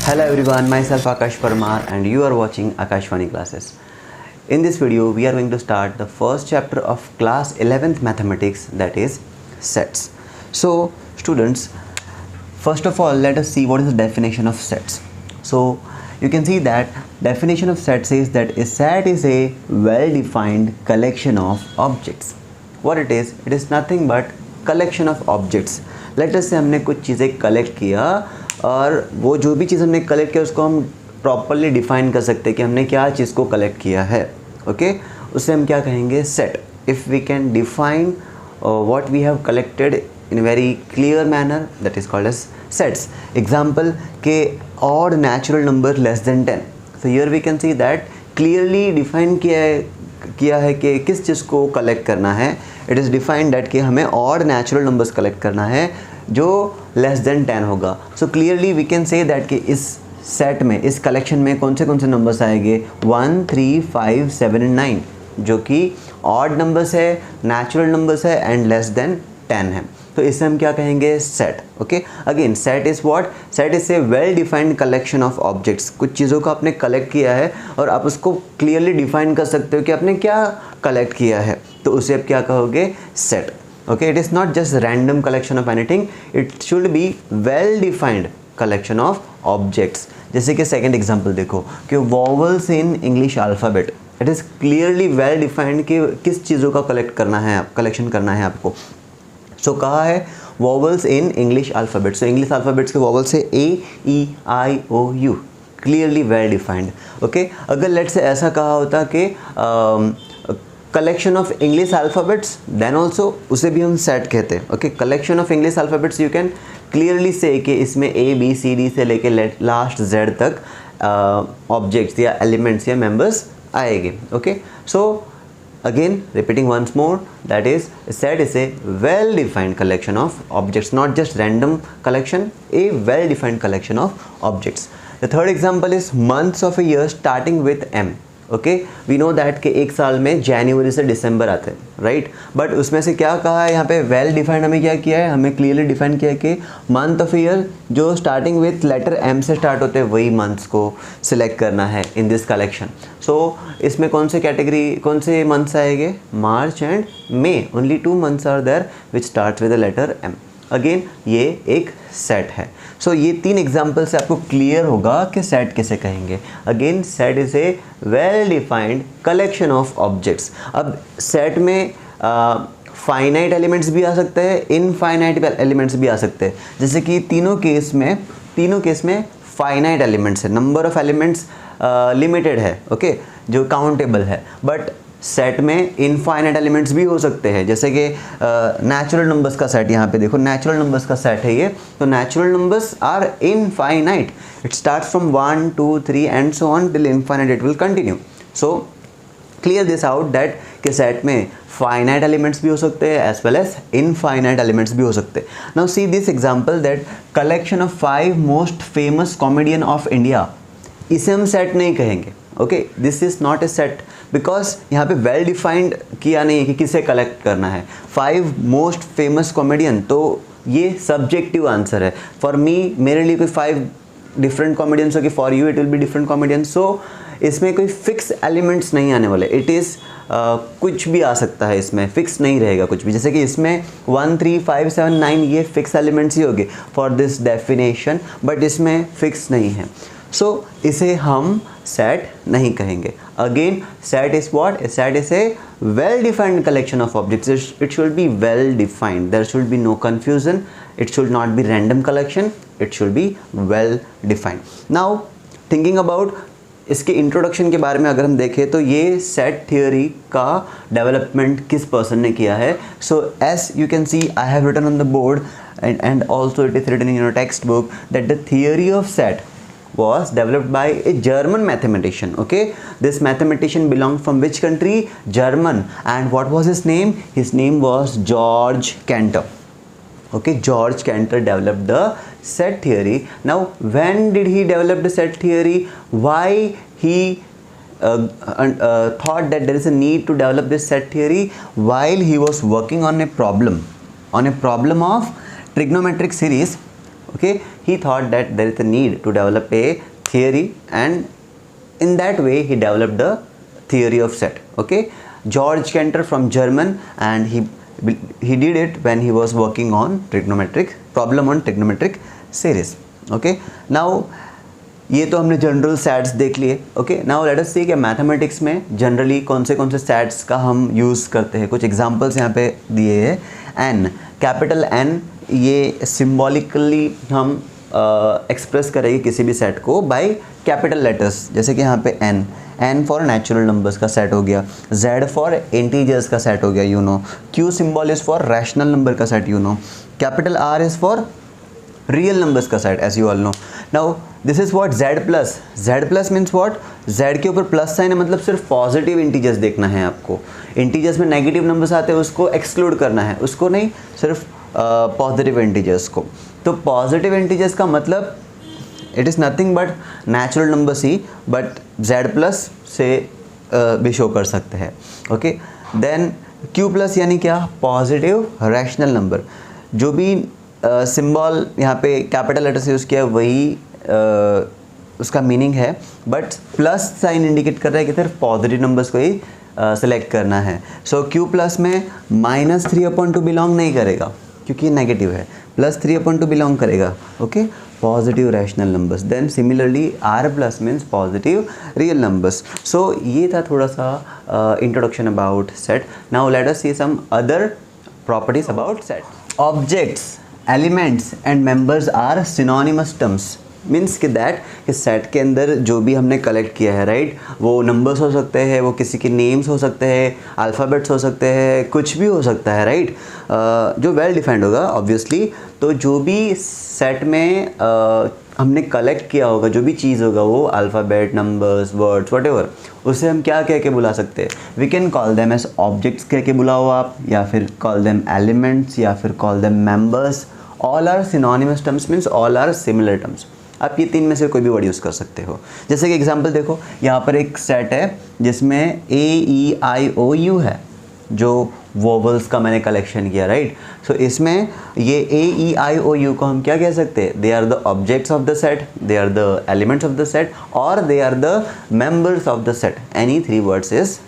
Hello everyone, myself Akash Parmar and you are watching Akashvani classes. In this video, we are going to start the first chapter of class 11th mathematics, that is sets. So students, first of all let us see what is the definition of sets. So you can see that definition of set says that a set is a well-defined collection of objects. What it is nothing but collection of objects. Let us say हमने कुछ चीज़ें collect किया और वो जो भी चीज़ हमने collect किया उसको हम प्रॉपरली डिफाइन कर सकते हैं कि हमने क्या चीज़ को कलेक्ट किया है. ओके, उससे हम क्या कहेंगे, set. If we can define what we have collected in very clear manner, that is called as sets. Example के odd natural number less than 10. So here we can see that clearly define किया है कि किस चीज़ को collect करना है. It is defined that कि हमें ऑड नेचुरल नंबर्स कलेक्ट करना है जो लेस देन 10 होगा. So clearly we can say that कि इस सेट में, इस कलेक्शन में कौन से नंबर्स आएंगे, 1, 3, 5, 7 एंड 9, जो कि ऑड नंबर्स है, नेचुरल नंबर्स है एंड लेस देन 10 है. तो इसे हम क्या कहेंगे, set. Okay, again set is what, set is a well defined collection of objects. कुछ चीज़ों को आपने कलेक्ट किया है और आप उसको क्लियरली डिफाइन कर सकते हो कि आपने क्या कलेक्ट किया है, तो उसे आप क्या कहोगे, set. Okay, it is not just random collection of anything, it should be well defined collection of objects. जैसे कि सेकंड एग्जांपल देखो कि vowels in English alphabet, it is clearly well defined कि किस चीज़ों का कलेक्शन करना है आपको. सो कहा है vowels in English alphabet. So English alphabets के वॉवल्स है A, E, I, O, U, clearly well defined. Okay, अगर लेट्स से ऐसा कहा होता कि collection of English alphabets, then also उसे भी हम सेट कहते हैं. Okay, collection of English alphabets you can clearly say कि इसमें A, B, C, D से लेके लास्ट Z तक ऑब्जेक्ट्स या एलिमेंट्स या मेंबर्स आएंगे. Okay, so again repeating once more, that is set is a well defined collection of objects, not just random collection, a well defined collection of objects. The third example is months of a year starting with M. Okay, we know that कि एक साल में जनवरी से दिसंबर आते हैं, right. But उसमें से क्या कहा है यहाँ पे, वेल डिफाइंड हमें क्या किया है, हमें क्लियरली डिफाइन किया है कि मंथ ऑफ ईयर जो स्टार्टिंग विथ लेटर M से स्टार्ट होते हैं वही मंथ्स को सिलेक्ट करना है इन दिस कलेक्शन. सो इसमें कौन से मंथ्स आएंगे, March and May. Only 2 months are there which start with the letter M. Again ये एक सेट है. सो ये 3 एग्जाम्पल से आपको क्लियर होगा कि सेट किसे कहेंगे. Again set is a well defined collection of objects. अब सेट में फाइनाइट एलिमेंट्स भी आ सकते हैं, इनफाइनाइट एलिमेंट्स भी आ सकते हैं. जैसे कि तीनों केस में फाइनाइट एलिमेंट्स है, नंबर ऑफ एलिमेंट्स लिमिटेड है, ओके, जो काउंटेबल है. बट सेट में इनफाइनाइट एलिमेंट्स भी हो सकते हैं, जैसे कि नेचुरल नंबर्स का सेट. यहाँ पे देखो नेचुरल नंबर्स का सेट है ये. तो natural numbers are infinite, it starts from 1, 2, 3 and so on till infinite it will continue. So clear this out that कि सेट में फाइनाइट एलिमेंट्स भी हो सकते हैं as well as infinite elements भी हो सकते हैं. Now see this example that collection of 5 most famous comedian of India. इसे हम सेट नहीं कहेंगे. Okay, this is not a set because यहाँ पे वेल डिफाइंड किया नहीं है कि किसे कलेक्ट करना है. 5 मोस्ट फेमस कॉमेडियन, तो ये सब्जेक्टिव आंसर है. फॉर मी, मेरे लिए कोई 5 डिफरेंट कॉमेडियंस होगी, for you it will be different comedian. So इसमें कोई फिक्स एलिमेंट्स नहीं आने वाले. इट इज़ कुछ भी आ सकता है, इसमें फिक्स नहीं रहेगा कुछ भी. जैसे कि इसमें 1, 3, 5, 7, 9 ये फिक्स एलिमेंट्स ही होंगे फॉर दिस डेफिनेशन, बट इसमें फिक्स नहीं है. सो इसे हम सेट नहीं कहेंगे. Again set is what, set is a well defined collection of objects. It should be well defined, there should be no confusion, it should not be random collection, it should be well defined. Now thinking about इसके introduction के बारे में अगर हम देखें तो ये set theory का डेवलपमेंट किस पर्सन ने किया है. So as you can see I have written on the board and also it is written in your textbook that the theory of set was developed by a German mathematician. Okay, this mathematician belonged from which country? German. And what was his name? His name was George Cantor. Okay, George Cantor developed the set theory. Now when did he develop the set theory? Why he thought that there is a need to develop this set theory? While he was working on a problem of trigonometric series Okay, he thought that there is a need to develop a theory, and in that way he developed the theory of set. Okay, George Cantor from German, and he did it when he was working on trigonometric problem on trigonometric series. Okay, now ये तो हमने general sets देख लिए. Okay, now let us सी कि mathematics में generally कौन से sets का हम यूज़ करते हैं. कुछ एग्जांपल्स यहाँ पे दिए हैं. एन, कैपिटल एन, ये सिंबॉलिकली हम एक्सप्रेस करेंगे किसी भी सेट को बाय कैपिटल लेटर्स. जैसे कि यहाँ पे N, N for natural numbers का सेट हो गया, जेड फॉर इंटीजर्स का सेट हो गया, you know. Q symbol is for rational number का set, you know. Capital R is for real numbers का set, as you all know. Now this is what Z plus. Z plus means what, Z के ऊपर plus sign है, मतलब सिर्फ positive integers देखना है आपको. इंटीजर्स में नेगेटिव नंबर्स आते हैं उसको एक्सक्लूड करना है, उसको नहीं, सिर्फ पॉजिटिव इंटीजर्स को. तो पॉजिटिव इंटीजर्स का मतलब it is nothing but natural numbers he, but Z plus से भी शो कर सकते हैं. ओके, देन क्यू प्लस यानी क्या, पॉजिटिव रैशनल नंबर. जो भी सिंबल यहाँ पे कैपिटल लेटर से यूज़ किया वही उसका मीनिंग है, बट प्लस साइन इंडिकेट कर रहा है कि सिर्फ पॉजिटिव नंबर्स को ही सेलेक्ट करना है. सो क्यू प्लस में -3/2 बिलोंग नहीं करेगा क्योंकि नेगेटिव है, +3/2 बिलोंग करेगा. Okay, positive rational numbers. Then similarly R plus means positive real numbers. So ये था थोड़ा सा introduction about set. Now let us see some other properties about set. Objects, elements and members are synonymous terms. Means कि that कि set के अंदर जो भी हमने कलेक्ट किया है, राइट, वो नंबर्स हो सकते हैं, वो किसी के नेम्स हो सकते हैं, अल्फ़ाबेट्स हो सकते हैं, कुछ भी हो सकता है, राइट, जो वेल डिफाइंड होगा ऑब्वियसली. तो जो भी सेट में हमने कलेक्ट किया होगा, जो भी चीज़ होगा, वो अल्फ़ाबेट, नंबर्स, वर्ड्स, व्हाटएवर, उसे हम क्या कह के बुला सकते हैं. We can call them as objects कह के बुलाओ आप, या फिर कॉल देम एलिमेंट्स, या फिर call them members. All are synonymous terms, means all are similar terms. आप ये तीन में से कोई भी वर्ड यूज़ कर सकते हो. जैसे कि एग्जांपल देखो, यहाँ पर एक सेट है जिसमें AEIOU है, जो वोवल्स का मैंने कलेक्शन किया, राइट. सो इसमें ये AEIOU को हम क्या कह सकते हैं, they are the objects of the set, they are the elements of the set, और they are the members of the set. Any 3 words is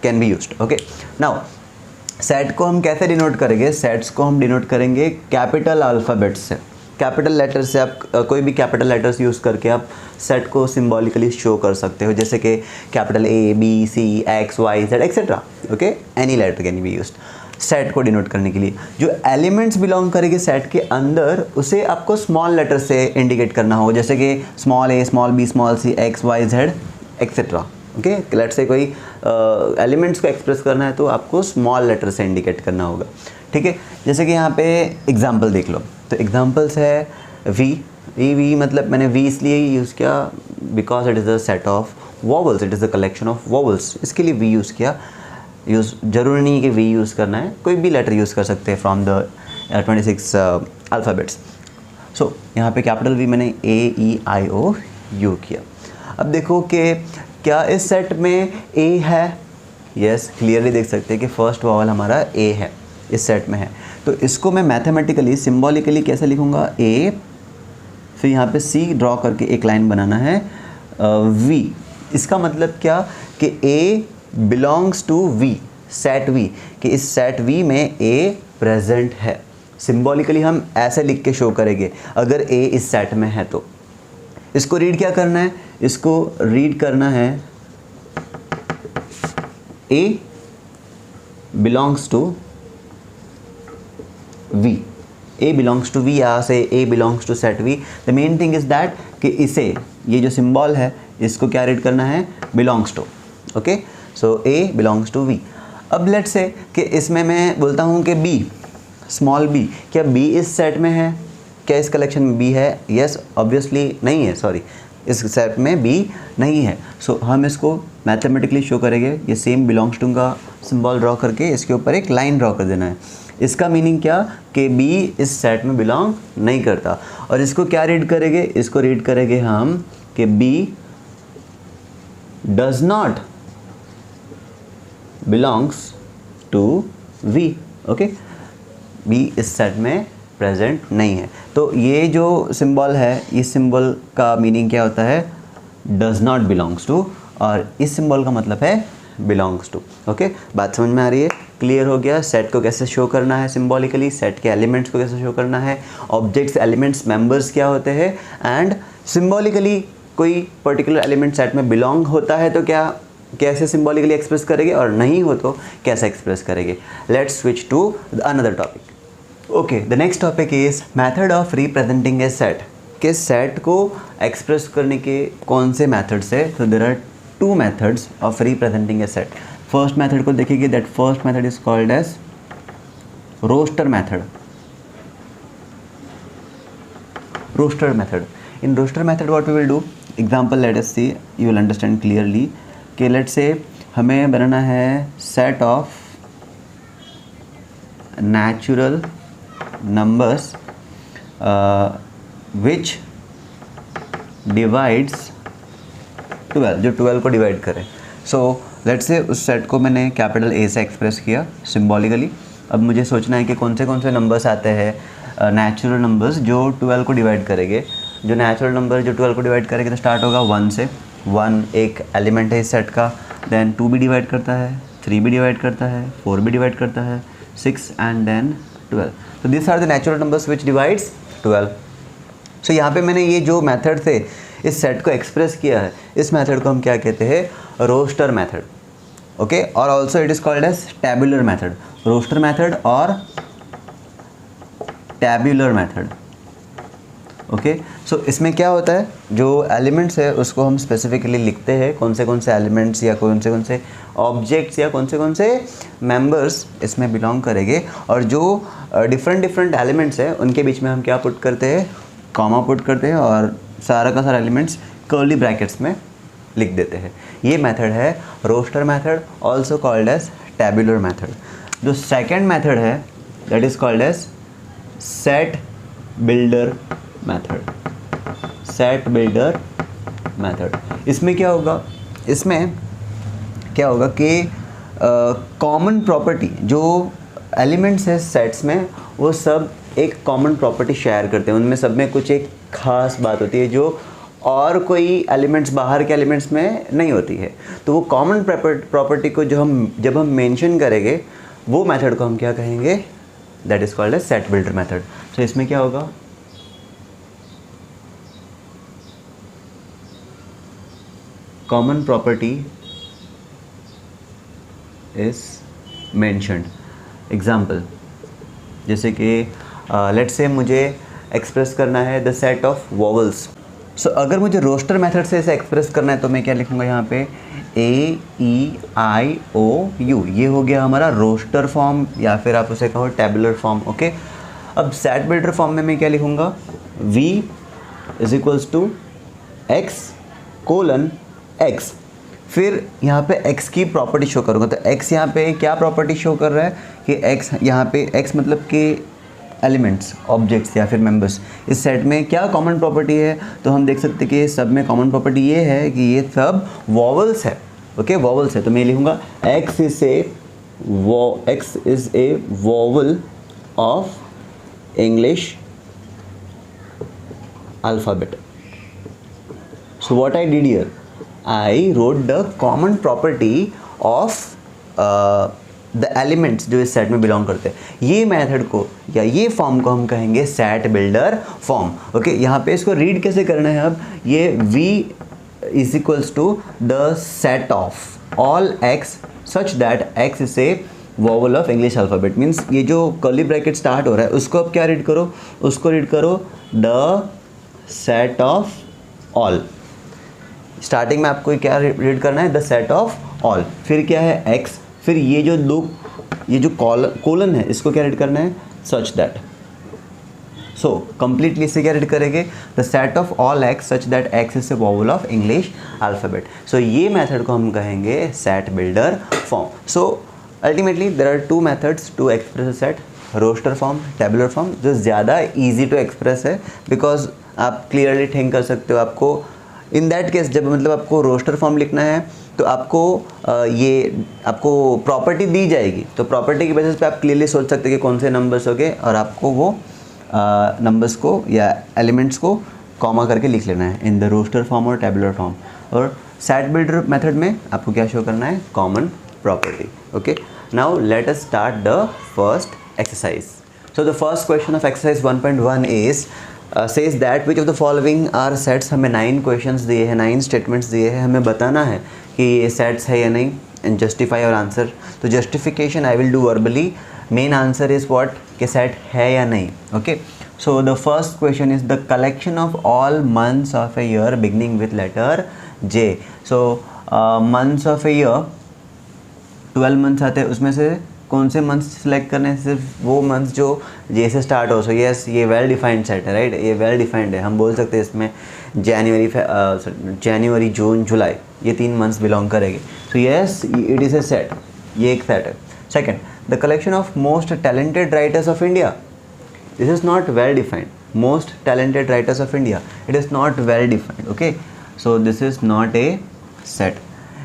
can be used. Okay, now set को हम कैसे डिनोट करेंगे. Sets को हम denote करेंगे capital alphabet से. Capital letter से आप कोई भी कैपिटल लेटर्स यूज़ करके आप सेट को सिंबॉलिकली शो कर सकते हो, जैसे कि capital A, B, C, X, Y, Z etcetera. Okay, any letter can be used set को डिनोट करने के लिए. जो एलिमेंट्स बिलोंग करेंगे सेट के अंदर, उसे आपको स्मॉल लेटर से इंडिकेट करना होगा, जैसे कि small a, small b, small c, x, y, z etcetera. Okay, let say कोई एलिमेंट्स को एक्सप्रेस करना है तो आपको स्मॉल लेटर से इंडिकेट करना होगा. ठीक है, जैसे कि यहाँ पे एग्जांपल देख लो. तो एग्जांपल्स है वी मतलब मैंने वी इसलिए यूज़ किया because it is the set of vowels, it is the collection of vowels, इसके लिए वी यूज़ किया. ज़रूरी नहीं कि वी यूज़ करना है, कोई भी लेटर यूज़ कर सकते हैं फ्रॉम द 26 अल्फ़ाबेट्स. सो यहाँ पे कैपिटल वी मैंने AEIOU किया. अब देखो कि क्या इस सेट में A है. यस, क्लियरली देख सकते हैं कि फर्स्ट वॉवल हमारा A है, इस सेट में है. तो इसको मैं मैथमेटिकली सिंबॉलिकली कैसे लिखूँगा, A, फिर यहाँ पे C ड्रॉ करके एक लाइन बनाना है V. इसका मतलब क्या कि A belongs to V, set V, कि इस सेट V में A प्रेजेंट है. सिंबॉलिकली हम ऐसे लिख के शो करेंगे अगर A इस सेट में है. तो इसको रीड क्या करना है, इसको रीड करना है A belongs to V. A belongs to V, यहाँ से A belongs to set V. The main thing is that कि इसे, ये जो सिंबल है, इसको क्या रीड करना है, belongs to. Okay, so A belongs to V. अब लेट से कि इसमें मैं बोलता हूँ कि B, स्मॉल b, क्या B इस सेट में है, क्या इस कलेक्शन में B है. यस, ऑब्वियसली नहीं है, सॉरी, इस सेट में B नहीं है. सो हम इसको मैथमेटिकली शो करेंगे. ये सेम बिलोंग्स टू का सिंबल ड्रॉ करके इसके ऊपर एक लाइन ड्रॉ कर देना है. इसका मीनिंग क्या कि B इस सेट में बिलोंग नहीं करता. और इसको क्या रीड करेंगे, इसको रीड करेंगे हम कि B does not belongs to V. Okay, B इस सेट में प्रेजेंट नहीं है। तो ये जो सिंबल है, इस सिंबल का मीनिंग क्या होता है, डज नॉट बिलोंग्स टू, और इस सिंबल का मतलब है बिलोंग्स टू। ओके, बात समझ में आ रही है, क्लियर हो गया। सेट को कैसे शो करना है सिंबॉलिकली, सेट के एलिमेंट्स को कैसे शो करना है, ऑब्जेक्ट्स, एलिमेंट्स, मेंबर्स क्या होते हैं, एंड सिंबॉलिकली कोई पर्टिकुलर एलिमेंट सेट में बिलोंग होता है तो क्या कैसे सिंबॉलिकली एक्सप्रेस करेंगे, और नहीं हो तो कैसे एक्सप्रेस करेंगे। Let's switch to another topic. Okay, the next topic is method of representing a set. कि सेट को एक्सप्रेस करने के कौन से मेथड्स है, तो there are two methods of representing a set. First method को देखिए, that first method is called as roster method. Roster method, in roster method what we will do, example let us see, you will understand clearly कि let's say हमें बनाना है set of natural numbers which divides 12, जो 12 को divide करे। So let's say उस set को मैंने capital A से एक्सप्रेस किया सिम्बॉलिकली। अब मुझे सोचना है कि कौन से नंबर्स आते हैं नेचुरल नंबर्स जो 12 को डिवाइड करेंगे। जो नेचुरल नंबर जो 12 को डिवाइड करेंगे तो स्टार्ट होगा 1 से। 1 एक एलिमेंट है इस सेट का, देन 2 भी डिवाइड करता है, 3 भी डिवाइड करता है, 4 भी डिवाइड करता है, 6 एंड देन 12। तो this are the natural numbers which divides 12। So यहाँ पे मैंने ये जो मेथड थे इस सेट को एक्सप्रेस किया है, इस मेथड को हम क्या कहते हैं, रोस्टर मेथड। ओके, और also it is called as tabular method. Roster method और टैब्यूलर मेथड। ओके, सो इसमें क्या होता है, जो एलिमेंट्स है उसको हम स्पेसिफिकली लिखते हैं, कौन से एलिमेंट्स या कौन से ऑब्जेक्ट्स या कौन से मेंबर्स इसमें बिलोंग करेंगे, और जो डिफरेंट एलिमेंट्स हैं उनके बीच में हम क्या पुट करते हैं, कॉमा पुट करते हैं, और सारा का सारा एलिमेंट्स कर्ली ब्रैकेट्स में लिख देते हैं। ये मेथड है roster method, also called as tabular method. जो सेकेंड मेथड है that is called as set builder method. Set builder method, इसमें क्या होगा, कि कॉमन प्रॉपर्टी जो एलिमेंट्स है सेट्स में वो सब एक कॉमन प्रॉपर्टी शेयर करते हैं, उनमें सब में कुछ एक खास बात होती है जो और कोई एलिमेंट्स बाहर के एलिमेंट्स में नहीं होती है। तो वो कॉमन प्रॉपर्टी को जब हम मेंशन करेंगे वो मेथड को हम क्या कहेंगे, that is called as set builder method. तो इसमें क्या होगा, common property is mentioned. Example, जैसे कि लेट्स से मुझे एक्सप्रेस करना है the set of vowels. So अगर मुझे रोस्टर मेथड से इसे एक्सप्रेस करना है तो मैं क्या लिखूँगा यहाँ पे, AEIOU, ये हो गया हमारा रोस्टर फॉर्म, या फिर आप उसे कहो टैबुलर फॉर्म। ओके, अब सेट बिल्डर फॉर्म में मैं क्या लिखूँगा, V is equals to X:X। फिर यहाँ पे x की प्रॉपर्टी शो करूँगा, तो x यहाँ पे क्या प्रॉपर्टी शो कर रहा है कि x यहाँ पे x मतलब कि एलिमेंट्स, ऑब्जेक्ट्स या फिर मेंबर्स, इस सेट में क्या कॉमन प्रॉपर्टी है, तो हम देख सकते हैं कि सब में कॉमन प्रॉपर्टी ये है कि ये सब वॉवल्स है। ओके, वॉवल्स है, तो मैं लिखूँगा x is a vowel of English alphabet. So what I did here, I wrote the common property of the elements जो इस सेट में बिलोंग करते हैं। ये मेथड को या ये फॉर्म को हम कहेंगे सेट बिल्डर फॉर्म। ओके, यहाँ पे इसको रीड कैसे करना है, अब ये V is equals to the set of all x such that x is a vowel of English alphabet. Means ये जो कर्ली ब्रैकेट स्टार्ट हो रहा है उसको अब क्या रीड करो, उसको रीड करो the set of all. Starting में आपको क्या रीड करना है, द सेट ऑफ ऑल, फिर क्या है x, फिर ये जो कॉलन है इसको क्या रीड करना है, सच दैट। सो कंप्लीटली इसे क्या रीड करेंगे, the set of all x such that x is a vowel of English alphabet. So ये मेथड को हम कहेंगे set builder form. So ultimately there are two methods to express a set, roster form, tabular form. जो ज़्यादा easy to express है because आप clearly think कर सकते हो। आपको इन दैट केस जब मतलब आपको रोस्टर फॉर्म लिखना है तो आपको प्रॉपर्टी दी जाएगी, तो प्रॉपर्टी की बेसिस पे आप क्लियरली सोच सकते हैं कि कौन से नंबर्स हो गए और आपको वो नंबर्स को या एलिमेंट्स को कॉमा करके लिख लेना है इन द रोस्टर फॉर्म और टेबुलर फॉर्म। और सेट बिल्डर मेथड में आपको क्या शो करना है, common property. Okay, now let us start the first exercise. So the first question of exercise 1.1 is says that which of the following are sets. हमें 9 questions दिए हैं, 9 statements दिए हैं, हमें बताना है कि ये सेट्स है या नहीं एंड जस्टिफाई और आंसर। तो justification I will do verbally, main answer is what, कि सेट है या नहीं। Okay, so the first question is the collection of all months of a year beginning with letter J. So months of a year 12 months आते हैं, उसमें से कौन से मंथ्स सेलेक्ट करने हैं, सिर्फ वो मंथ्स जो जे से स्टार्ट हो। सो यस, ये वेल डिफाइंड सेट है, राइट, ये वेल डिफाइंड है। हम बोल सकते हैं इसमें जनवरी जून जुलाई ये 3 मंथ्स बिलोंग करेंगे। So yes, it is a set, ये एक सेट है। Second, the collection of most talented writers of India. This is not well defined. Most talented writers of India, it is not well defined. Okay, so this is not a set.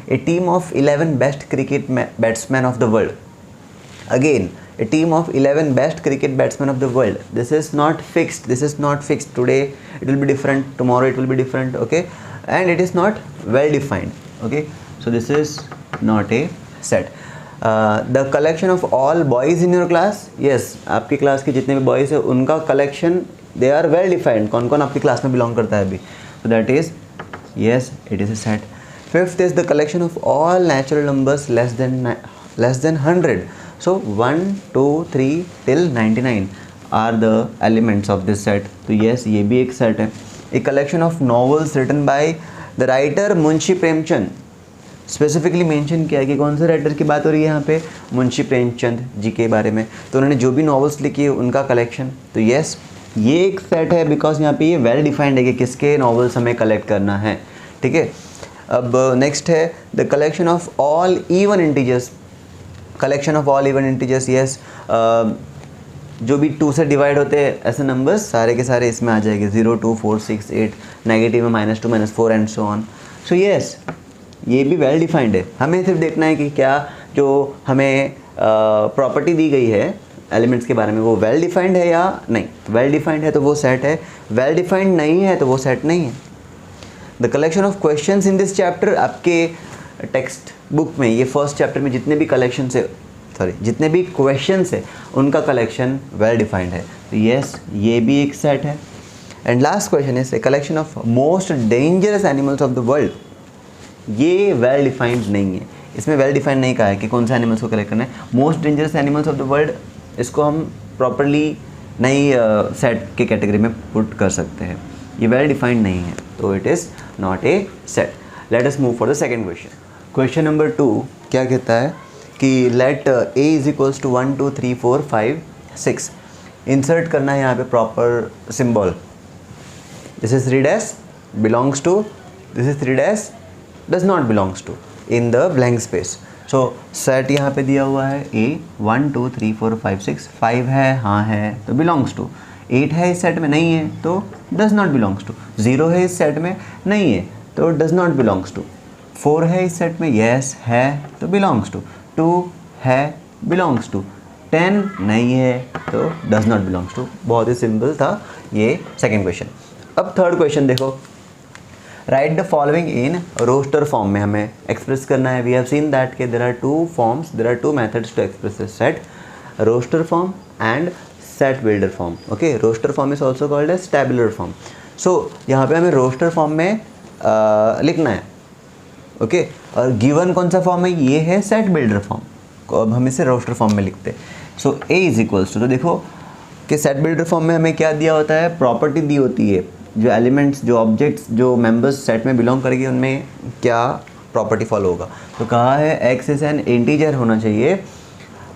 A team of 11 best cricket batsmen of the world. Again, a team of 11 best cricket batsmen of the world. This is not fixed. This is not fixed. Today it will be different. Tomorrow it will be different. Okay, and it is not well defined. Okay, so this is not a set. The collection of all boys in your class. Yes, आपकी class के जितने भी boys हैं उनका collection they are well defined. कौन कौन आपकी class में belong करता है अभी? So that is yes, it is a set. Fifth is the collection of all natural numbers less than 100. So 1, 2, 3 till 99 are the elements of this set. तो yes, ये भी एक set है। A collection of novels written by the writer Munshi Premchand. Specifically mention किया है कि कौन से राइटर की बात हो रही है यहाँ पे, मुंशी प्रेमचंद जी के बारे में। तो उन्होंने जो भी नॉवेल्स लिखी है उनका कलेक्शन। तो yes, ये एक सेट है बिकॉज यहाँ पे ये वेल डिफाइंड है कि किसके नॉवेल्स हमें कलेक्ट करना है। ठीक है, अब नेक्स्ट है the collection of all even integers. Collection of all even integers, yes, जो भी 2 से डिवाइड होते हैं ऐसे नंबर्स सारे के सारे इसमें आ जाएंगे। 0, 2, 4, 6, 8, नेगेटिव में -2, -4 and so on. So yes, ये भी वेल डिफाइंड है। हमें सिर्फ देखना है कि क्या जो हमें प्रॉपर्टी दी गई है एलिमेंट्स के बारे में वो वेल डिफाइंड है या नहीं। वेल डिफाइंड है तो वो सेट है, वेल डिफाइंड नहीं है तो वो सेट नहीं है। The collection of questions in this chapter, आपके टेक्स्ट बुक में ये फर्स्ट चैप्टर में जितने भी कलेक्शन है, जितने भी क्वेश्चंस है उनका कलेक्शन वेल डिफाइंड है। तो यस, ये भी एक सेट है। And last question is a collection of most dangerous animals of the world. ये वेल डिफाइंड नहीं है, इसमें वेल डिफाइंड नहीं कहा है कि कौन से एनिमल्स को कलेक्ट करना है। Most dangerous animals of the world, इसको हम प्रॉपरली नहीं सेट के कैटेगरी में पुट कर सकते हैं, ये वेल डिफाइंड नहीं है, तो it is not a set. Let us move for the second question. Question number 2 क्या कहता है कि let A is equals to 1, 2, 3, 4, 5, 6। Insert करना है यहाँ पे proper symbol. This is 3 dash belongs to, this is 3 dash does not belongs to in the blank space. So set यहाँ पे दिया हुआ है ए 1, 2, 3, 4, 5, 6। 5 है, हाँ है, तो बिलोंग्स टू। 8 है इस सेट में, नहीं है तो डज नॉट बिलोंग्स टू। 0 है इस सेट में, नहीं है तो डज नॉट बिलोंग्स टू। 4 है इस सेट में, येस है तो बिलोंग्स टू। 2 है, बिलोंग्स टू। 10 नहीं है तो डज नॉट बिलोंग्स टू। बहुत ही सिंपल था ये सेकेंड क्वेश्चन। अब थर्ड क्वेश्चन देखो, write the following in roster form में हमें एक्सप्रेस करना है। वी हैव सीन दैट के there are 2 forms, there are 2 methods to express this set, roster form and set builder form. Okay, roster form is also called as tabular form. So यहाँ पे हमें roster form में लिखना है। Okay, और given कौन सा फॉर्म है, ये है सेट बिल्डर फॉर्म। अब हम इसे रोस्टर फॉर्म में लिखते हैं। सो ए इज इक्वल्स टू, तो देखो कि सेट बिल्डर फॉर्म में हमें क्या दिया होता है, प्रॉपर्टी दी होती है, जो एलिमेंट्स, जो ऑब्जेक्ट्स, जो मेंबर्स सेट में बिलोंग करेंगे उनमें क्या प्रॉपर्टी फॉलो होगा। तो कहा है एक्स इज एन इंटीजर होना चाहिए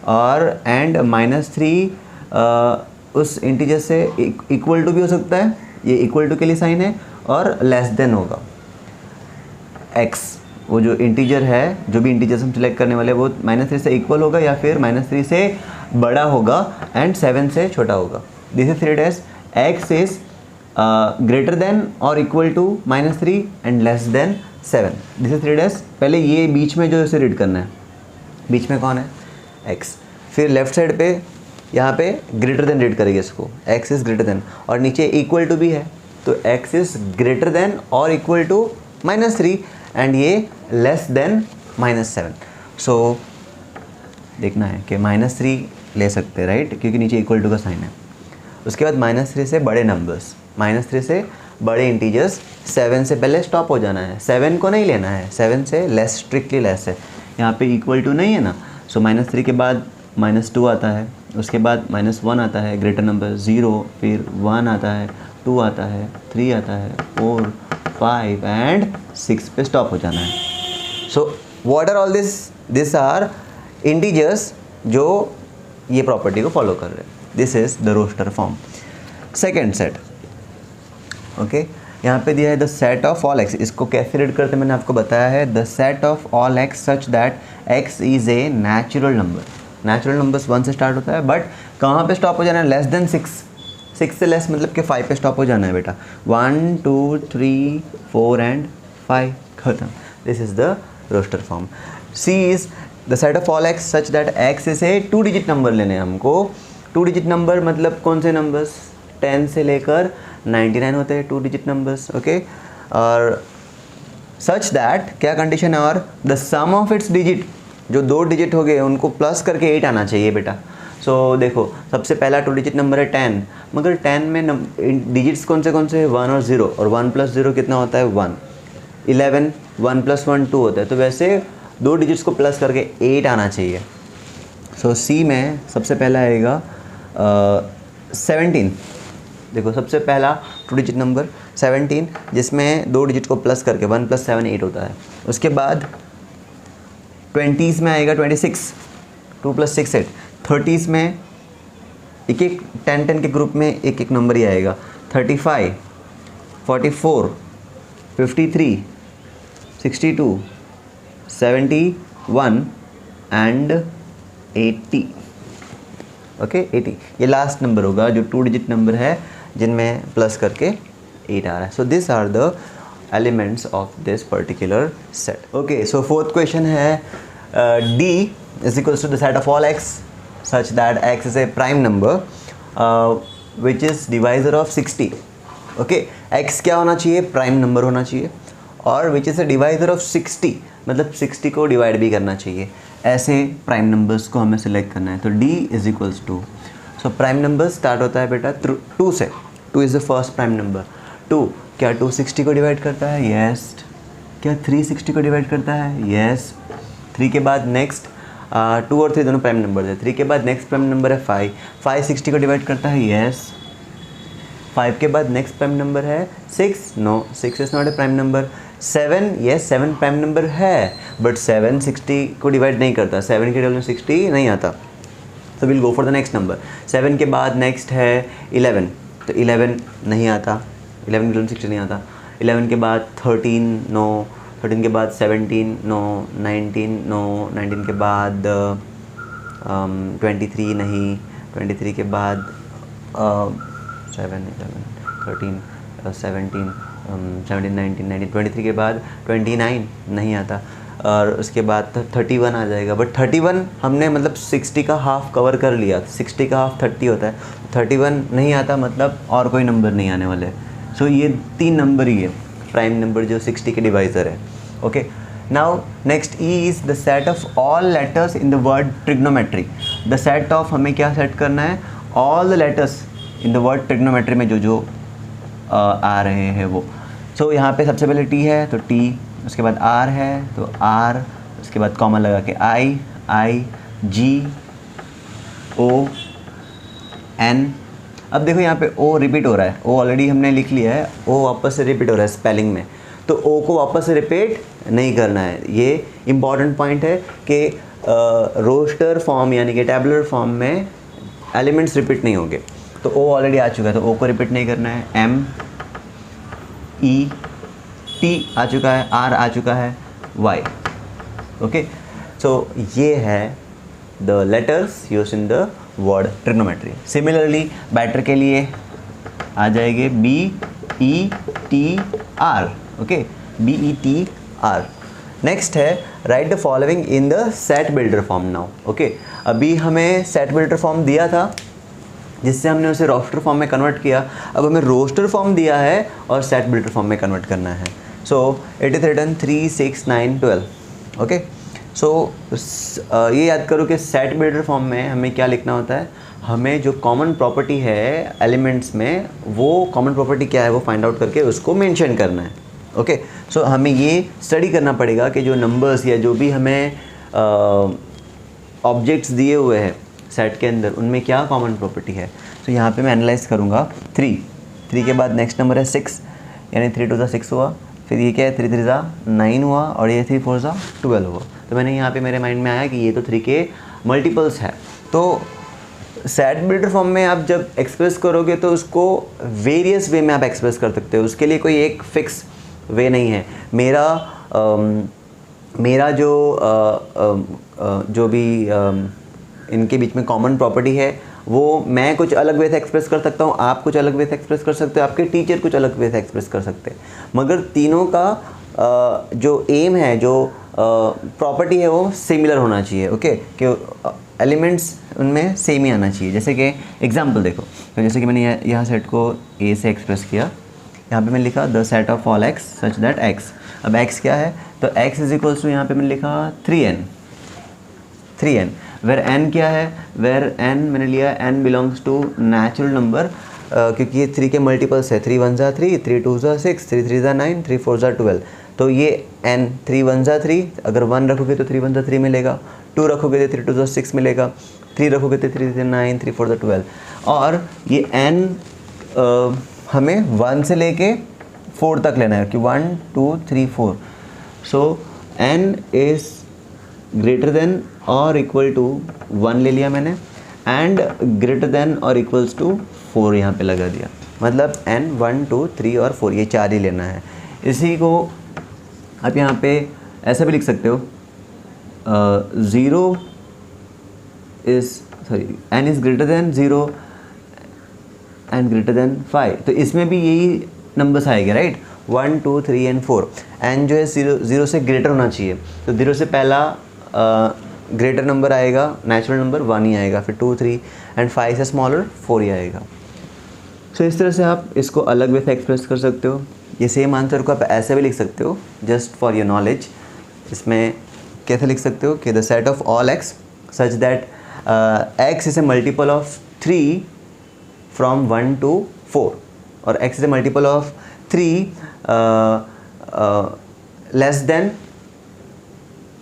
और एंड -3 उस इंटीजर से इक्वल टू भी हो सकता है, ये इक्वल टू के लिए साइन है, और लेस देन होगा x, वो जो इंटीजर है, जो भी इंटीजर्स हम सिलेक्ट करने वाले वो -3 से इक्वल होगा या फिर -3 से बड़ा होगा एंड 7 से छोटा होगा। This is 3 dash x is greater than और equal to -3 and less than 7। This is 3 dash. पहले ये बीच में जो इसे रीड करना है, बीच में कौन है, x। फिर लेफ्ट साइड पे यहाँ पे ग्रेटर देन रीड करेंगे इसको, x इज़ ग्रेटर देन, और नीचे इक्वल टू भी है तो x इज़ ग्रेटर देन और इक्वल टू -3 एंड ये लेस देन -7। सो देखना है कि -3 ले सकते हैं, राइट, क्योंकि नीचे इक्वल टू का साइन है। उसके बाद -3 से बड़े नंबर्स, -3 से बड़े इंटीजर्स, 7 से पहले स्टॉप हो जाना है, 7 को नहीं लेना है, 7 से लेस, स्ट्रिक्टली लेस है। यहाँ पे इक्वल टू नहीं है ना, सो -3 के बाद -2 आता है, उसके बाद -1 आता है, ग्रेटर नंबर 0, फिर 1 आता है, 2 आता है, 3 आता है, 4, 5 एंड 6 पे स्टॉप हो जाना है। So what are all this are integers जो ये प्रॉपर्टी को फॉलो कर रहे हैं। This is the roster form. Second set, okay, यहाँ पे दिया है the set of all x. इसको कैसे रीड करते हैं मैंने आपको बताया है, the set of all x such that x is a natural number. Natural numbers 1 से स्टार्ट होता है, बट कहाँ पे स्टॉप हो जाना है, लेस देन 6, 6 से लेस मतलब कि 5 पे स्टॉप हो जाना है बेटा। 1 2 3 4 एंड 5 खत्म। This is the roster form. C is the set of all x such that x is a 2 digit number लेने हैं हमको। 2 डिजिट नंबर मतलब कौन से नंबर्स, 10 से लेकर 99 होते हैं 2 डिजिट नंबर्स, ओके। और सच दैट क्या कंडीशन है, और the sum of its digit, जो 2 डिजिट हो गए उनको प्लस करके 8 आना चाहिए बेटा। सो देखो सबसे पहला 2 डिजिट नंबर है 10, मगर 10 में डिजिट्स कौन से 1 और 0, और 1 + 0 कितना होता है 1। 11, 1 + 1 2 होता है, तो वैसे 2 डिजिट्स को प्लस करके 8 आना चाहिए। सो सी में सबसे पहला आएगा 17। देखो सबसे पहला 2 डिजिट नंबर 17, जिसमें 2 डिजिट को प्लस करके 1 + 7 8 होता है। उसके बाद 20s में आएगा 26, 2 + 6 8। 30s में एक 10 के ग्रुप में एक नंबर ही आएगा, 35, 44, 53, 62, 71 एंड 80, ओके 80। ये लास्ट नंबर होगा जो 2 डिजिट नंबर है जिनमें प्लस करके 8 आ रहा है। So this are the elements of this particular set. Okay, so fourth question है D is equals to the set of all x such that x is a prime number which is divisor of 60। Okay, x क्या होना चाहिए, prime number होना चाहिए, और which is a divisor of 60 मतलब 60 को divide भी करना चाहिए। ऐसे प्राइम नंबर्स को हमें सिलेक्ट करना है। तो D is equals to, so prime number start होता है बेटा 2 से। 2 is the first prime number. 2 क्या 2 60 को डिवाइड करता है, यस। क्या 3 60 को डिवाइड करता है, यस। 3 के बाद नेक्स्ट 2 और 3 दोनों प्राइम नंबर है। 3 के बाद नेक्स्ट प्राइम नंबर है 5, 5 60 को डिवाइड करता है, यस। 5 के बाद नेक्स्ट प्राइम नंबर है 6, no 6 is not a prime number. 7, yes 7 prime number है, बट 7 60 को डिवाइड नहीं करता, 7 के टेबल में 60 नहीं आता। तो will go for the next number. 7 के बाद नेक्स्ट है 11, तो 11 नहीं आता, 11 के टेबल में 60 नहीं आता। 11 के बाद 13, नो। 13 के बाद 17, नो। 19, नो। 19 के बाद 23 नहीं। 23 के बाद 7, 11, 13, 17, 17, 19, 19, 23 के बाद 29 नहीं आता, और उसके बाद 31 आ जाएगा। बट 31 हमने मतलब 60 का हाफ कवर कर लिया, 60 का हाफ 30 होता है, 31 नहीं आता मतलब और कोई नंबर नहीं आने वाले। सो ये 3 नंबर ही है प्राइम नंबर जो 60 के डिवाइज़र है। Okay, now next E is the set of all letters in the word trigonometry. The set of हमें क्या सेट करना है, all the letters in the word trigonometry में जो आ रहे हैं वो। सो यहाँ पे सबसे पहले T है तो T, उसके बाद R है तो R, उसके बाद कॉमा लगा के I, G, O, N। अब देखो यहाँ पे O रिपीट हो रहा है, O ऑलरेडी हमने लिख लिया है, O वापस से रिपीट हो रहा है स्पेलिंग में, तो O को वापस से रिपीट नहीं करना है। ये इम्पॉर्टेंट पॉइंट है कि रोस्टर फॉर्म यानी कि टैबुलर फॉर्म में एलिमेंट्स रिपीट नहीं होंगे। तो O ऑलरेडी आ चुका है तो O को रिपीट नहीं करना है। M, E, T आ चुका है, R आ चुका है, Y। ओके, सो ये है the letters use in the word trigonometry. Similarly better के लिए आ जाएंगे B, E, T, R। Okay, B, E, T, R। Next है write the following in the set builder form now. Okay, अभी हमें set builder form दिया था जिससे हमने उसे रोस्टर फॉर्म में कन्वर्ट किया। अब हमें रोस्टर फॉर्म दिया है और सेट बिल्डर फॉर्म में कन्वर्ट करना है। So it is written 3, 6, 9, 12। Okay, so ये याद करो कि सेट बिल्डर फॉर्म में हमें क्या लिखना होता है, हमें जो कॉमन प्रॉपर्टी है एलिमेंट्स में, वो कॉमन प्रॉपर्टी क्या है वो फाइंड आउट करके उसको मेंशन करना है। ओके, सो हमें ये स्टडी करना पड़ेगा कि जो नंबर्स या जो भी हमें ऑब्जेक्ट्स दिए हुए हैं सेट के अंदर, उनमें क्या कॉमन प्रॉपर्टी है। तो यहाँ पे मैं एनालाइज करूँगा 3 के बाद नेक्स्ट नंबर है 6, यानी 3 2 6 हुआ। फिर ये क्या है, 3 3 9 हुआ, और ये 3 4 12 हुआ। तो मैंने यहाँ पे मेरे माइंड में आया कि ये तो 3 के मल्टीपल्स है। तो सेट बिल्डर फॉर्म में आप जब एक्सप्रेस करोगे तो उसको वेरियस वे में आप एक्सप्रेस कर सकते हो, उसके लिए कोई एक फिक्स वे नहीं है। मेरा जो भी इनके बीच में कॉमन प्रॉपर्टी है वो मैं कुछ अलग वे से एक्सप्रेस कर सकता हूँ, आप कुछ अलग वे से एक्सप्रेस कर सकते हो, आपके टीचर कुछ अलग वे से एक्सप्रेस कर सकते हैं, मगर तीनों का जो एम है, जो प्रॉपर्टी है वो सिमिलर होना चाहिए। ओके, कि एलिमेंट्स उनमें सेम ही आना चाहिए। जैसे कि एग्जांपल देखो, तो जैसे कि मैंने यहाँ सेट को ए से एक्सप्रेस किया, यहाँ पे मैंने लिखा the set of all x such that x. अब एक्स क्या है, तो एक्स इज इक्वल्स टू यहाँ पे मैंने लिखा 3n। वेर n क्या है, वेर n मैंने लिया n belongs to natural number, क्योंकि ये 3 के मल्टीपल्स है। 3 1 3, 3 2 6, 3 3 9, 3 4 12। तो ये n 3 1 3, अगर 1 रखोगे तो 3 1 3 मिलेगा, 2 रखोगे तो 3 2 6 मिलेगा, 3 रखोगे तो 3 3 9, 3 4 12। और ये n हमें 1 से लेके 4 तक लेना है कि 1 2 3 4। सो n इज़ ग्रेटर देन और इक्वल टू 1 ले लिया मैंने, एंड ग्रेटर देन और इक्वल्स टू 4 यहाँ पे लगा दिया। मतलब n 1 2 3 और 4 ये 4 ही लेना है। इसी को आप यहाँ पे ऐसा भी लिख सकते हो, 0 is n is greater than 0 and greater than 5। तो इसमें भी यही नंबर्स आएगा, राइट, 1 2 3 एंड 4। एन जो है 0 से ग्रेटर होना चाहिए, तो 0 से पहला ग्रेटर नंबर आएगा, नेचुरल नंबर 1 ही आएगा, फिर 2 3 एंड 5 से स्मॉलर 4 ही आएगा। सो इस तरह से आप इसको अलग वे से एक्सप्रेस कर सकते हो। ये सेम आंसर को आप ऐसे भी लिख सकते हो, जस्ट फॉर योर नॉलेज। इसमें कैसे लिख सकते हो कि the set of all x such that x is A multiple of 3 from 1 to 4, और x is a multiple of 3 less than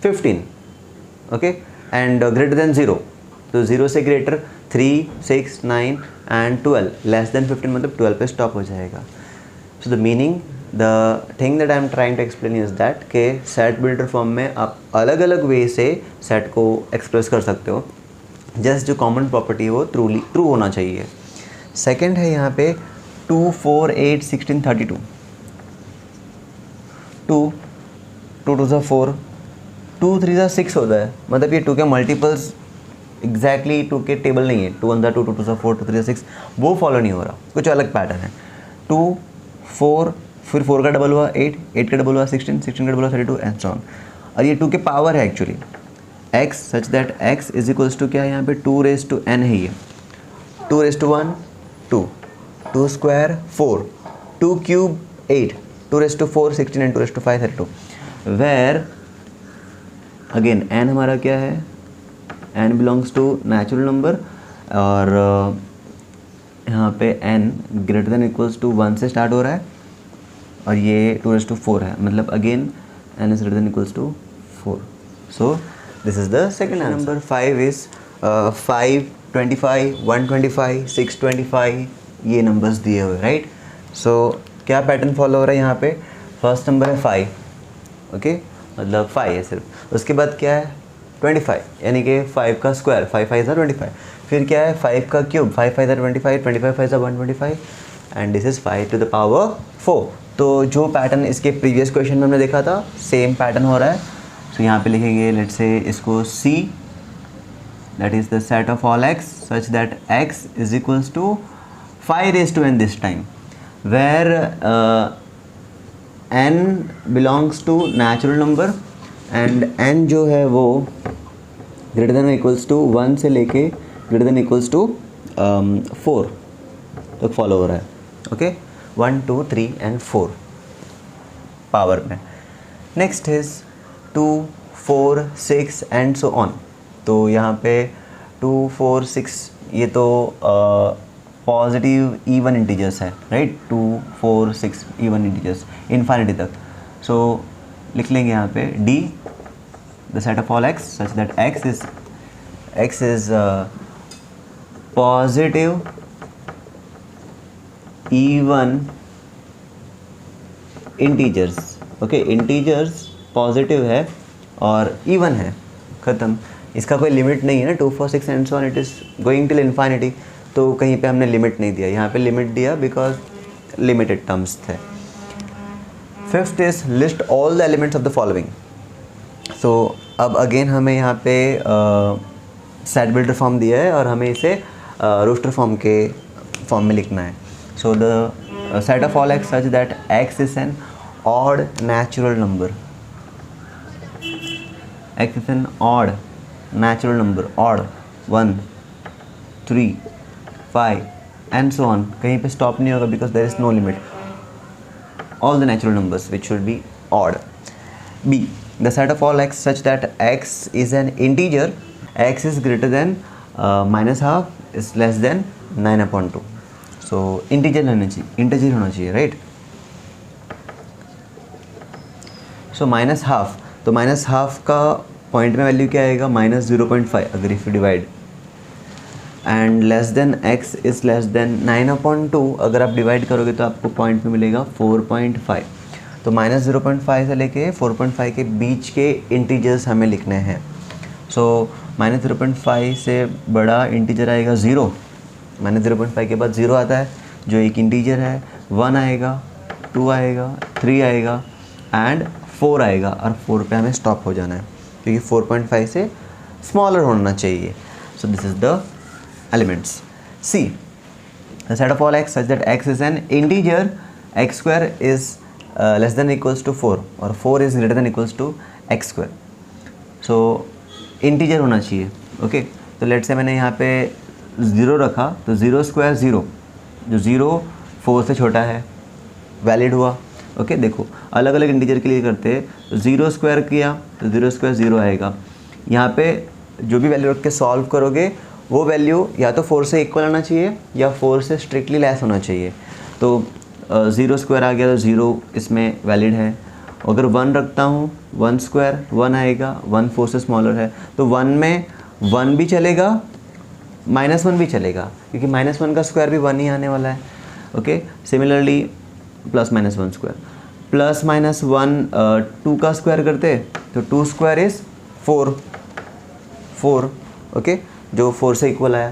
15, okay, and greater than 0। तो 0 से ग्रेटर 3 6 9 एंड 12, लेस देन 15 मतलब 12 पे स्टॉप हो जाएगा। So the meaning, the thing that I am trying to explain is that के set builder form में आप अलग अलग वे से सेट को एक्सप्रेस कर सकते हो, जस्ट जो कॉमन प्रॉपर्टी है वो ट्रू होना चाहिए। सेकेंड है यहाँ पे 2 4 8 16 32। 2 2 2 4, 2 3 6 होता है, मतलब ये 2 के मल्टीपल्स एग्जैक्टली 2 के टेबल नहीं है। 2 1 2 2 2 4 2 3 6 वो फॉलो नहीं हो रहा, कुछ अलग पैटर्न है। 2 4, फिर 4 का डबल हुआ 8, 8 का डबल हुआ 16, 16 का डबल हुआ 32 एंड सो ऑन। और ये 2 के पावर है actually, x such that x is equals to क्या है यहाँ पे 2 रेज टू n है, ये 2 raise to 1 2, 2 square 4, 2 cube 8, 2 raise to 4 16 and 2 raise to 5 32। Where again n हमारा क्या है, n belongs to natural number, और यहाँ पे n greater than equals to 1 से स्टार्ट हो रहा है, और ये 2 रेज टू 4 है, मतलब again n is greater than equals to 4। So this is the second number. 5 is 5 25 125 625 ये नंबर्स दिए हुए, राइट। सो क्या पैटर्न फॉलो हो रहा है यहाँ पे, फर्स्ट नंबर है 5, ओके, मतलब 5 है सिर्फ। उसके बाद क्या है 25, यानी कि 5 का स्क्वायर, 5 5 ज़ा 25। फिर क्या है 5 का क्यूब, 5 5 ज़ा 25, 25 5 ज़ा 125, and this is 5 to the power 4। तो जो पैटर्न इसके प्रीवियस क्वेश्चन में हमने देखा था, सेम पैटर्न हो रहा है। सो यहाँ पे लिखेंगे, लेट्स से इसको C, that is the set of all x such that x is equals to 5 raised to n this time, where n belongs to natural number and n जो है वो greater than or equals to 1 से लेके greater than equals to 4 तो follow हो रहा है, okay 1 2 3 and 4 power में। Next is 2 4 6 and so on. तो यहाँ पे 2 4 6 ये तो पॉजिटिव इवन इंटीजर्स है, राइट, 2 4 6 इवन इंटीजर्स इन्फिनिटी तक। सो लिख लेंगे यहाँ पे D the set of all x such that x is positive even integers. Okay, integers positive है और इवन है, ख़त्म। इसका कोई लिमिट नहीं है ना, 2 4 6 and so on, it is going till infinity. तो कहीं पे हमने लिमिट नहीं दिया, यहाँ पे लिमिट दिया बिकॉज लिमिटेड टर्म्स थे। Fifth is list all the elements of the following. So अब अगेन हमें यहाँ पे सेट बिल्डर फॉर्म दिया है और हमें इसे रोस्टर फॉर्म के फॉर्म में लिखना है। So the set of all x such that x is an odd natural number, x is an odd natural number, odd 1 3 5 and so on, कहीं पे स्टॉप नहीं होगा because there is no limit, all the natural numbers which should be odd. B the set of all x such that x is an integer, x is greater than minus half is less then 9/2। So integer होना चाहिए, right. So minus half, तो minus half का point में value क्या आएगा, -0.5 अगर if you divide, and less then x is less than 9/2 अगर आप डिवाइड करोगे तो आपको पॉइंट में मिलेगा 4.5। तो -0.5 से लेके 4.5 के बीच के इंटीजर्स हमें लिखने हैं। सो -0.5 से बड़ा इंटीजर आएगा 0, -0.5 के बाद 0 आता है जो एक इंटीजर है, 1 आएगा, 2 आएगा, 3 आएगा एंड 4 आएगा, और 4 पे हमें स्टॉप हो जाना है क्योंकि 4.5 से स्मॉलर होना चाहिए। सो this is the elements. C the set of all x such that x is an integer, x square is less than or equals to 4 और 4 is greater than or equals to x square. So integer होना चाहिए, okay. तो late से मैंने यहाँ पे 0 रखा तो 0 स्क्वायर 0, जो 0 4 से छोटा है, वैलिड हुआ, ओके। देखो अलग अलग इंटीजर के लिए करते हैं, तो 0 स्क्वायर किया तो 0 स्क्वायर 0 आएगा। यहाँ पे जो भी वैल्यू रख के सॉल्व करोगे वो वैल्यू या तो 4 से इक्वल आना चाहिए या 4 से स्ट्रिक्टली लेस होना चाहिए। तो 0 स्क्वायर आ गया तो 0 इसमें वैलिड है। अगर 1 रखता हूँ 1 स्क्वायर 1 आएगा, 1 4 से स्मॉलर है, तो 1 में 1 भी चलेगा, -1 भी चलेगा क्योंकि -1 का स्क्वायर भी 1 ही आने वाला है, ओके। सिमिलरली +-1 स्क्वायर, +-1 2 का स्क्वायर करते तो 2 स्क्वायर इज़ 4, ओके, जो 4 से इक्वल आया।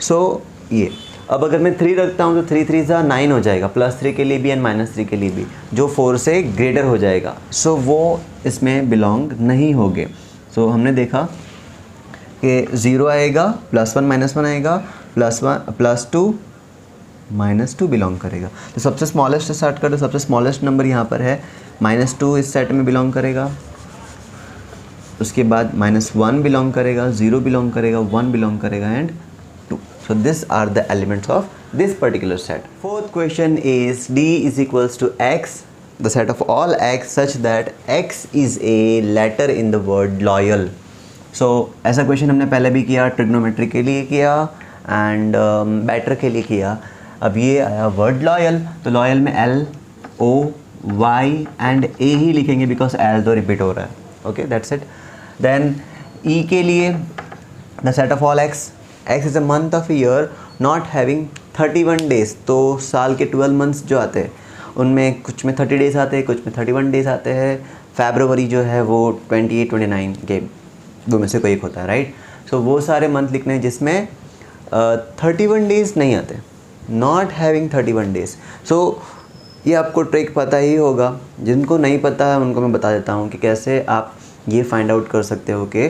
सो ये अब अगर मैं 3 रखता हूँ तो 3 3 ज़ा 9 हो जाएगा, +3 के लिए भी एंड -3 के लिए भी, जो 4 से ग्रेटर हो जाएगा। सो वो इसमें बिलोंग नहीं होंगे। सो हमने देखा कि 0 आएगा, +1 -1 आएगा, +2 -2 बिलोंग करेगा। तो सबसे स्मॉलेस्ट स्टार्ट कर दो, सबसे स्मॉलेस्ट नंबर यहाँ पर है -2 इस सेट में बिलोंग करेगा, उसके बाद -1 बिलोंग करेगा, 0 बिलोंग करेगा, 1 बिलोंग करेगा and 2। So this are the elements of this particular set. Fourth question is D is equals to x the set of all x such that x is a letter in the word loyal. So ऐसा question हमने पहले भी किया, trigonometry के लिए किया and batter के लिए किया। अब ये आया वर्ड लॉयल, तो लॉयल में L O Y and A ही लिखेंगे बिकॉज L तो रिपीट हो रहा है, okay, that's it. Then E के लिए the set of all x is a month of year not having 31 days. तो साल के 12 मंथ्स जो आते हैं उनमें कुछ में 30 डेज आते हैं, कुछ में 31 डेज आते हैं। फरवरी जो है वो 28 29 के दो में से कोई एक होता है, राइट। सो वो सारे मंथ लिखने हैं जिसमें 31 डेज नहीं आते, नॉट हैविंग 31 डेज। सो ये आपको ट्रिक पता ही होगा, जिनको नहीं पता है उनको मैं बता देता हूँ कि कैसे आप ये फाइंड आउट कर सकते हो कि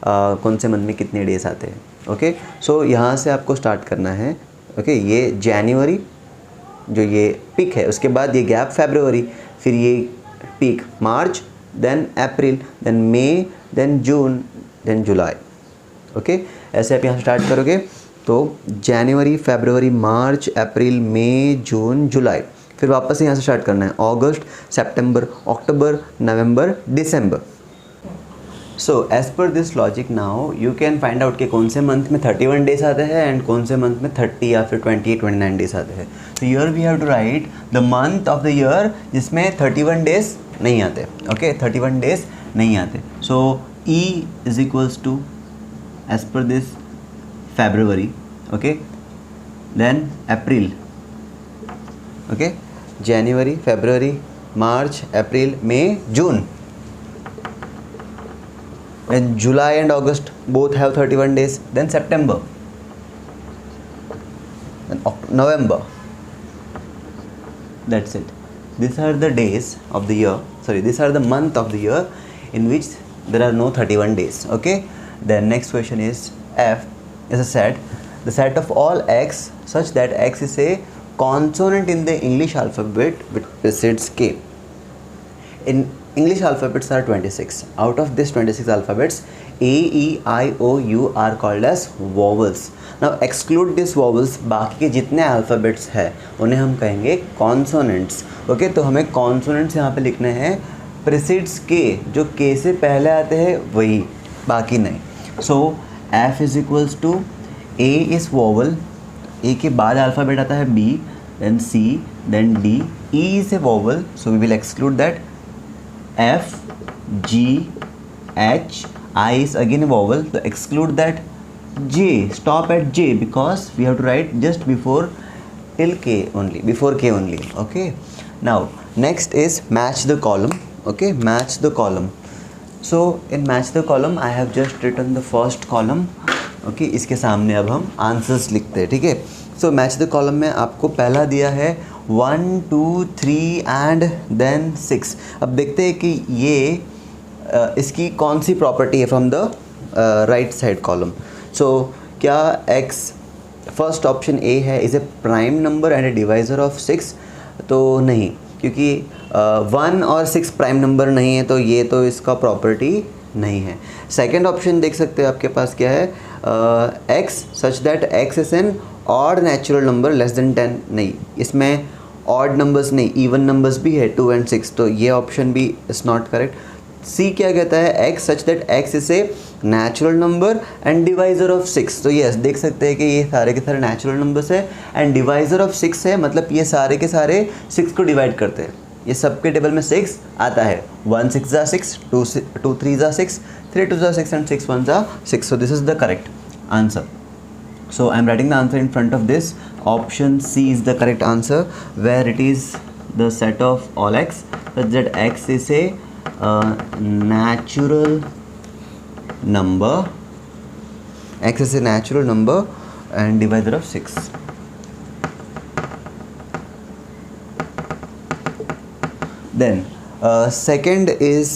कौन से मंथ में कितने डेज आते हैं, ओके। सो यहाँ से आपको स्टार्ट करना है, ओके। ये जनवरी जो ये पीक है, उसके बाद ये गैप फरवरी, फिर ये पीक मार्च, देन अप्रैल, देन मई, देन जून, देन जुलाई, ओके। ऐसे आप यहाँ स्टार्ट करोगे तो जनवरी, फरवरी, मार्च, अप्रैल, मई, जून, जुलाई, फिर वापस से यहाँ से स्टार्ट करना है, अगस्त, सितंबर, अक्टूबर, नवंबर, दिसंबर। So as per this logic now you can find out कि कौन से मंथ में 31 डेज आते हैं एंड कौन से मंथ में 30 या फिर 29 डेज आते हैं। तो year we have to write the month of the year जिसमें 31 डेज नहीं आते। ओके, 31 डेज नहीं आते। So E is equals to as per this February, okay, then April, okay, January, February, March, April, May, June, then July and August both have 31 days, then September, then November. That's it. These are the days of the year, these are the month of the year in which there are no 31 days. Okay, then next question is F is a set, the set of all x such that x is a consonant in the English alphabet which precedes k. In English alphabets are 26. Out of these 26 alphabets, A, E, I, O, U are called as vowels. Now exclude these vowels, बाकी के जितने alphabets हैं उन्हें हम कहेंगे consonants. Okay, तो हमें consonants यहाँ पे लिखने हैं precedes k, जो k से पहले आते हैं वही, बाकी नहीं. So F is equals to A is vowel, A के बाद अल्फ़ाबेट आता है B, then C, then D. E is a vowel, so we will exclude that. F, G, H, I is again a vowel, so exclude that. J, stop at J because we have to write just before till K only, before K only. Okay. Now next is match the column. Okay, match the column. So in match the column I have just written the first column. Okay, इसके सामने अब हम answers लिखते हैं. ठीक है, so match the column में आपको पहला दिया है 1, 2, 3 एंड देन 6. अब देखते हैं कि ये इसकी कौन सी प्रॉपर्टी है from the right side column. So क्या x फर्स्ट ऑप्शन ए है, is a prime number and a divisor of 6? तो नहीं, क्योंकि 1 और 6 प्राइम नंबर नहीं है, तो ये तो इसका प्रॉपर्टी नहीं है. सेकेंड ऑप्शन देख सकते हो आपके पास क्या है, x such that x is an odd natural number less than 10. नहीं, इसमें ऑड नंबर्स नहीं, इवन नंबर्स भी है 2 and 6, तो ये ऑप्शन भी इज़ नॉट करेक्ट. सी क्या कहता है, x such that x is A natural number and divisor of 6. तो यस, देख सकते हैं कि ये सारे के सारे नेचुरल नंबर्स है एंड डिवाइज़र ऑफ 6 है, मतलब ये सारे के सारे 6 को डिवाइड करते हैं. ये सबके टेबल में 6 आता है. 1 6 जा 6, 2 3 जा 6, 3 2 जा 6 and 6 1 जा 6. So this is the correct answer. So I am writing the answer in front of this. Option C is the correct answer, where it is the set of all x such that x is a natural number. X is a natural number and divisor of 6. Then second is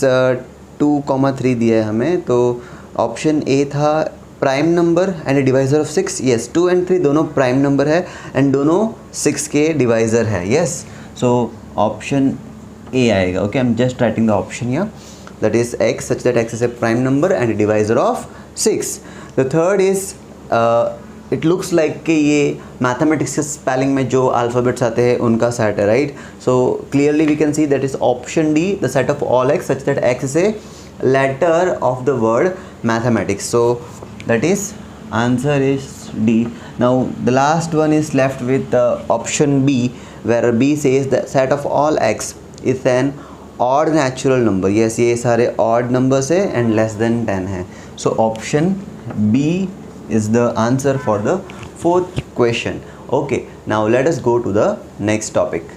2,3 दिया है हमें, तो option A था prime number and divisor of 6. Yes, 2 and 3 दोनों prime number है and दोनों 6 के divisor है. येस, सो ऑप्शन ए आएगा. Okay, I am just writing the option here, that is x such that x is a prime number and divisor of 6. The third is it looks like कि ये mathematics के spelling में जो alphabets आते हैं उनका set है, right. So clearly we can see that is option D, the set of all x such that x is a letter of the word mathematics. So that is answer is D. Now the last one is left with option B, where B says the set of all x is an odd natural number. Yes, ये सारे odd numbers है and less than 10 है. सो option B is the answer for the fourth question. Okay, now let us go to the next topic.